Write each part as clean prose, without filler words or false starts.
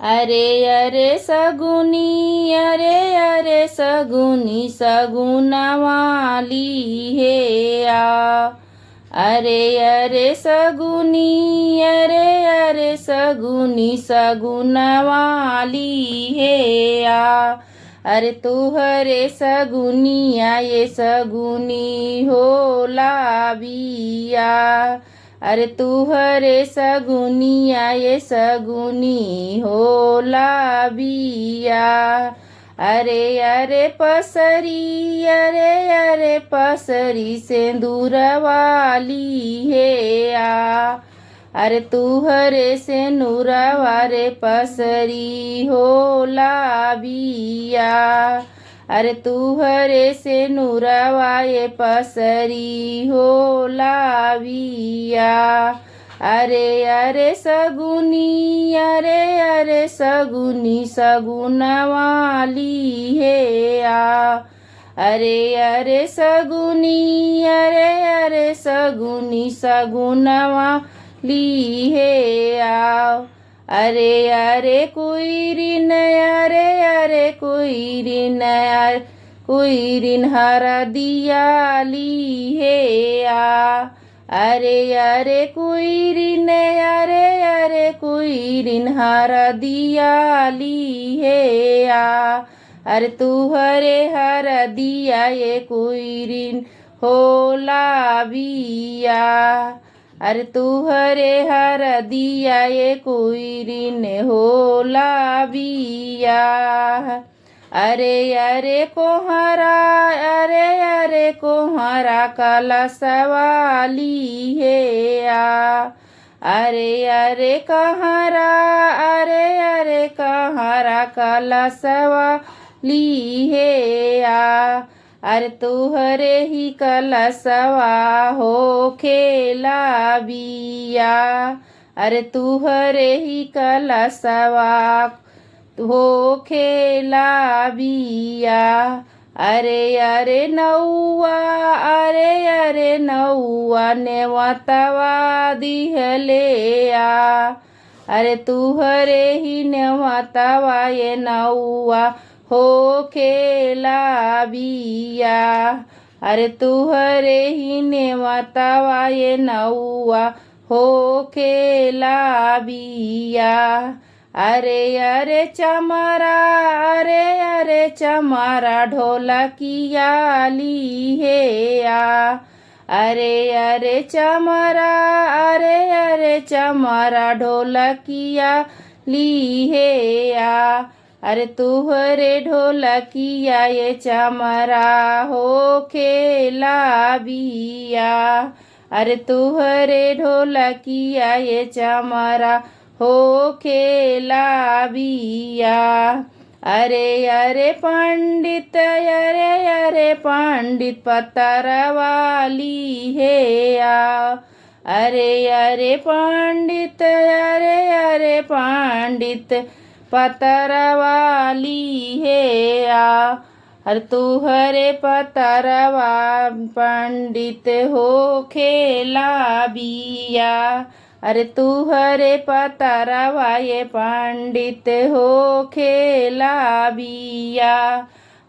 अरे अरे सगुनी, अरे अरे सगुनी, सगुना वाली है आ। अरे अरे सगुनी, अरे अरे सगुनी, सगुना वाली है आ। अरे तुहरे सगुनिया ये सगुनी हो लाबिया। अरे तुहरे सगुनिया ये सगुनी हो लाबिया। अरे अरे पसरी, अरे अरे पसरी सिंदूर वाली है आ। अरे तुहरे से नूरवा रे पसरी हो लाबिया। अरे तुहरे से नूरवा ये पसरी हो लाबिया। अरे अरे सगुनी, अरे अरे सगुनी, सगुना वाली है आ। अरे अरे सगुनी, अरे अरे सगुनी, सगुना वाली है आ। अरे अरे कोई रिन, अरे अरे कोई रिन, कोई रिन हरा दियाली है आ। अरे अरे कोई रिन, अरे अरे कोई रिन हरा दियाली है आ। अरे तुहरे हरा दिया ये कोई रिन हो लाबिया। अरे तुहरे हर दिया ये कोई रिन हो लाबिया। अरे अरे कोहरा, अरे अरे कोहरा काला सवाली है आ। अरे अरे कहरा, अरे अरे कहरा काला सवाली है आ। अरे तुहरे ही कलसवा हो खेला बिया। अरे तुहरे ही कलसवा हो खेला बिया। अरे अरे नौआ, अरे अरे नौआ नेवतवा दिहले आ। अरे तुहरे ही नेवतवा ये नौआ हो खेला बिया। अरे तुहरे ही नेवतवा ये नौआ हो खेला बिया। अरे अरे चमरा, अरे अरे चमरा ढोलकिया ली है आ। अरे अरे चमरा, अरे अरे चमरा ढोलकिया ली है आ। अरे तुहरे ढोलकिया ये चमरा हो खेला बिया। अरे तुहरे ढोलकिया ये चमरा हो खेला बिया। अरे अरे पंडित, अरे अरे पंडित पत्तर वाली है आ। अरे अरे पंडित, अरे अरे पंडित पत्तर वाली है आ। अरे तुहरे पत्तरवा पंडित हो खेला बिया। अरे तुहरे पत्तरवा ये पंडित हो खेला बिया।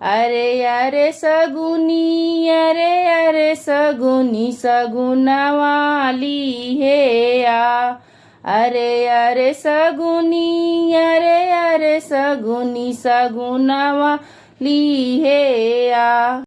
अरे अरे सगुनी, अरे अरे सगुनी, सगुना वाली है आ। अरे अरे सगुनी, अरे अरे सगुनी, सगुना वाली है आ।